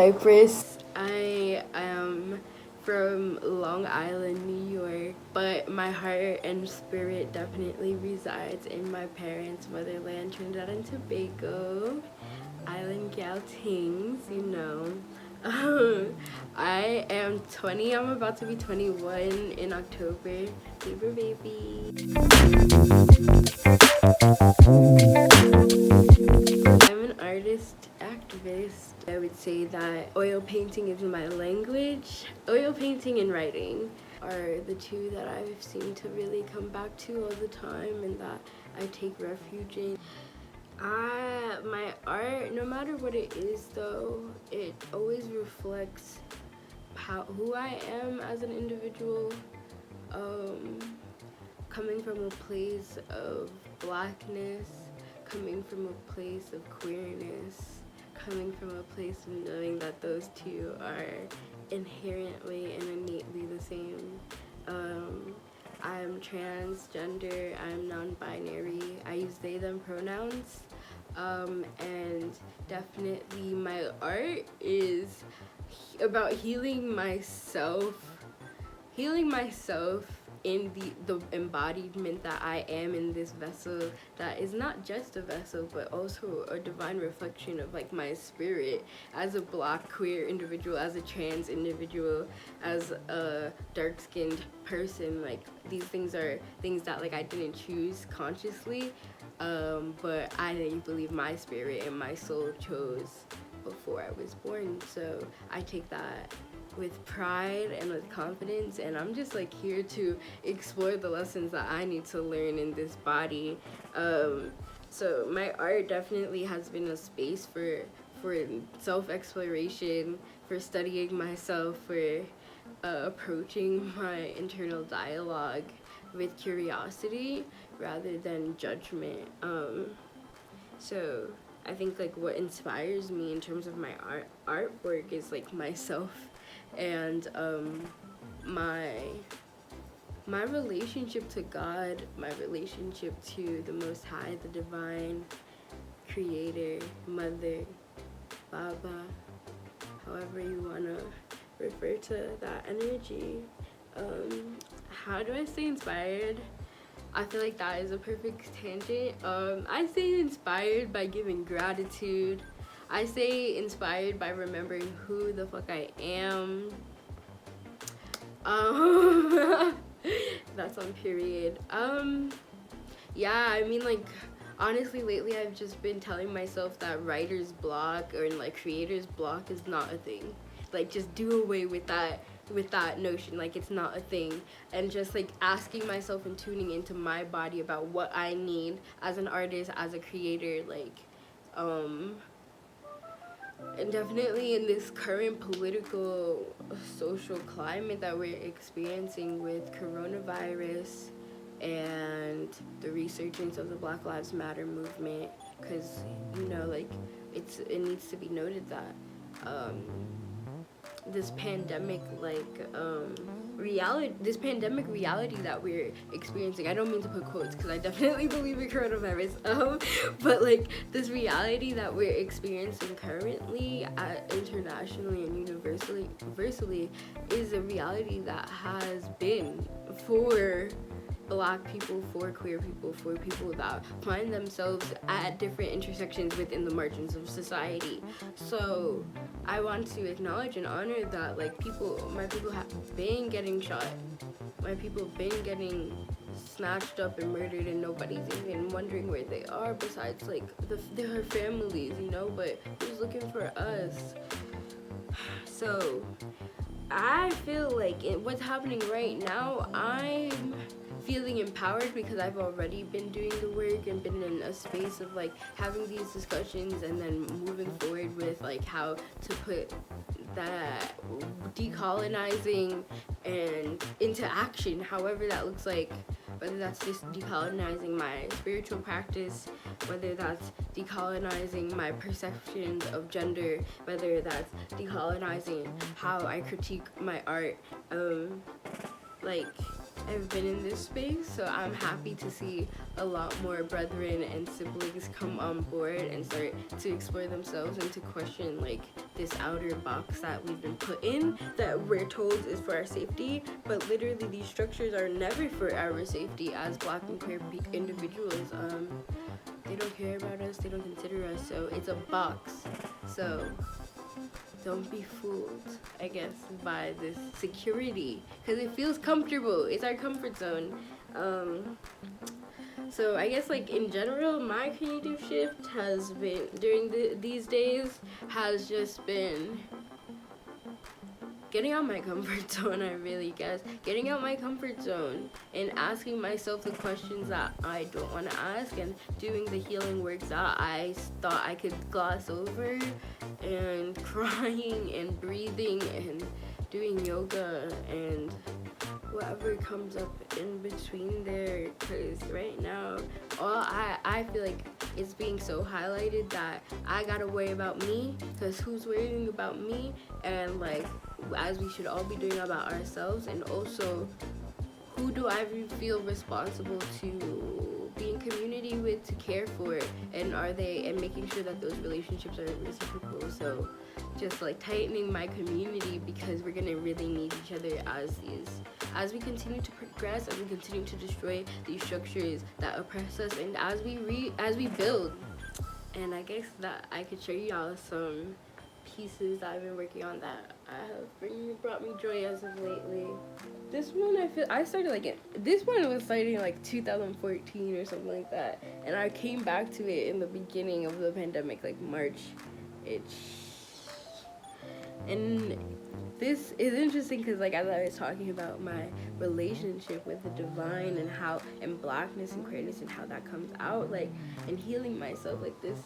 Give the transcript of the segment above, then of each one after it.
Cyepress. I am from Long Island, New York, but my heart and spirit definitely resides in my parents' motherland, Trinidad and Tobago. Island gal things, you know. I am 20. I'm about to be 21 in October. Libra baby. I'm an artist, activist. I would say that oil painting is my language. Oil painting and writing are the two that I've seemed to really come back to all the time and that I take refuge in. My art, no matter what it is though, it always reflects who I am as an individual, coming from a place of blackness, coming from a place of queerness, coming from a place of knowing that those two are inherently and innately the same. I'm transgender, I'm non-binary, I use they, them pronouns, and definitely my art is about healing myself in the embodiment that I am in this vessel that is not just a vessel but also a divine reflection of like my spirit as a black queer individual, as a trans individual, as a dark-skinned person. Like these things are things that like I didn't choose consciously, but I believe my spirit and my soul chose before I was born. So I take that with pride and with confidence, and I'm just like here to explore the lessons that I need to learn in this body. So my art definitely has been a space for self-exploration, for studying myself, for approaching my internal dialogue with curiosity rather than judgment. So I think like what inspires me in terms of my artwork is like myself and my relationship to God, my relationship to the Most High, the Divine Creator, Mother, Baba, however you wanna refer to that energy. How do I stay inspired? I feel like that is a perfect tangent. I stay inspired by giving gratitude. I stay inspired by remembering who the fuck I am. That's on period. Yeah, I mean like honestly lately I've just been telling myself that writer's block or like creator's block is not a thing. Like just do away with that notion, like it's not a thing, and just like asking myself and tuning into my body about what I need as an artist, as a creator, like and definitely in this current political social climate that we're experiencing with coronavirus and the resurgence of the Black Lives Matter movement, because you know like it needs to be noted that this pandemic reality that we're experiencing, I don't mean to put quotes because I definitely believe in coronavirus, but like this reality that we're experiencing currently internationally and universally is a reality that has been for Black people, for queer people, for people that find themselves at different intersections within the margins of society. So I want to acknowledge and honor that like my people have been getting shot, my people have been getting snatched up and murdered, and nobody's even wondering where they are besides like their families, you know, but who's looking for us? So I feel like what's happening right now, I'm feeling empowered because I've already been doing the work and been in a space of like having these discussions and then moving forward with like how to put that decolonizing and into action, however that looks like, whether that's just decolonizing my spiritual practice, whether that's decolonizing my perceptions of gender, whether that's decolonizing how I critique my art, like I've been in this space, so I'm happy to see a lot more brethren and siblings come on board and start to explore themselves and to question like this outer box that we've been put in that we're told is for our safety, but literally these structures are never for our safety as Black and queer individuals. They don't care about us, they don't consider us, so it's a box. So don't be fooled, I guess, by this security, because it feels comfortable. It's our comfort zone. So I guess like in general, my creative shift has been during these days has just been getting out my comfort zone. I really guess getting out my comfort zone and asking myself the questions that I don't want to ask, and doing the healing work that I thought I could gloss over, and crying and breathing and doing yoga and whatever comes up in between there, because right now I feel like it's being so highlighted that I gotta worry about me, because who's worrying about me, and like as we should all be doing about ourselves, and also who do I feel responsible to be in community with, to care for, and making sure that those relationships are reciprocal. So just like tightening my community, because we're gonna really need each other as we continue to progress, as we continue to destroy these structures that oppress us, and as we build. And I guess that I could show y'all some pieces that I've been working on that have brought me joy as of lately. This one this one was starting like 2014 or something like that, and I came back to it in the beginning of the pandemic, like March. And this is interesting because, like, as I was talking about my relationship with the divine and Blackness and queerness and how that comes out, like, and healing myself, like this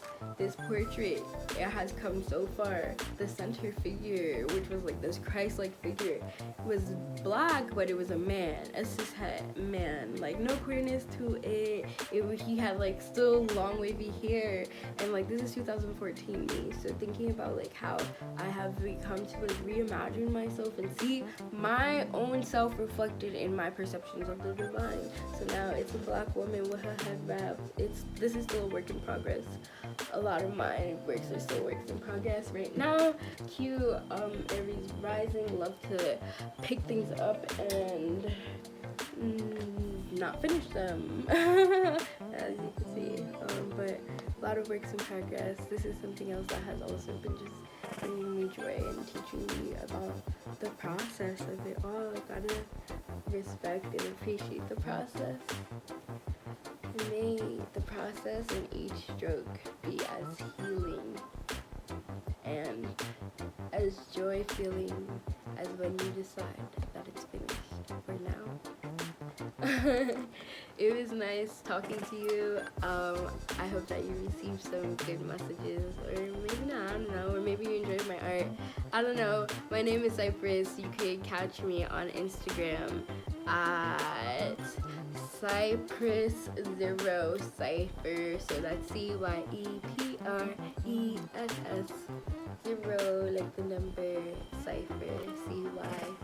portrait, it has come so far. The center figure, which was like this Christ-like figure, was Black, but it was a man, a cishet man, like no queerness to it. He had like still long wavy hair, and like this is 2014 me. So thinking about like how I have become to like reimagine myself and see my own self reflected in my perceptions of the divine. So now it's a Black woman with her head wrapped. This is still a work in progress. A lot of my works are still works in progress right now. Cue Aries rising, love to pick things up and not finish them, as you can see. But a lot of works in progress. This is something else that has also been just bringing me joy and teaching me about the process of it all. I gotta respect and appreciate the process. And may the process in each stroke be as healing and as joy-filling as when you decide that it's finished for now. It was nice talking to you. I hope that you received some good messages, or maybe not, I don't know, or maybe you enjoyed my art. I don't know. My name is Cyepress. You can catch me on Instagram at Cyepress0 Cypher. So that's CYEPRESS 0, like the number Cypher, CYPHER.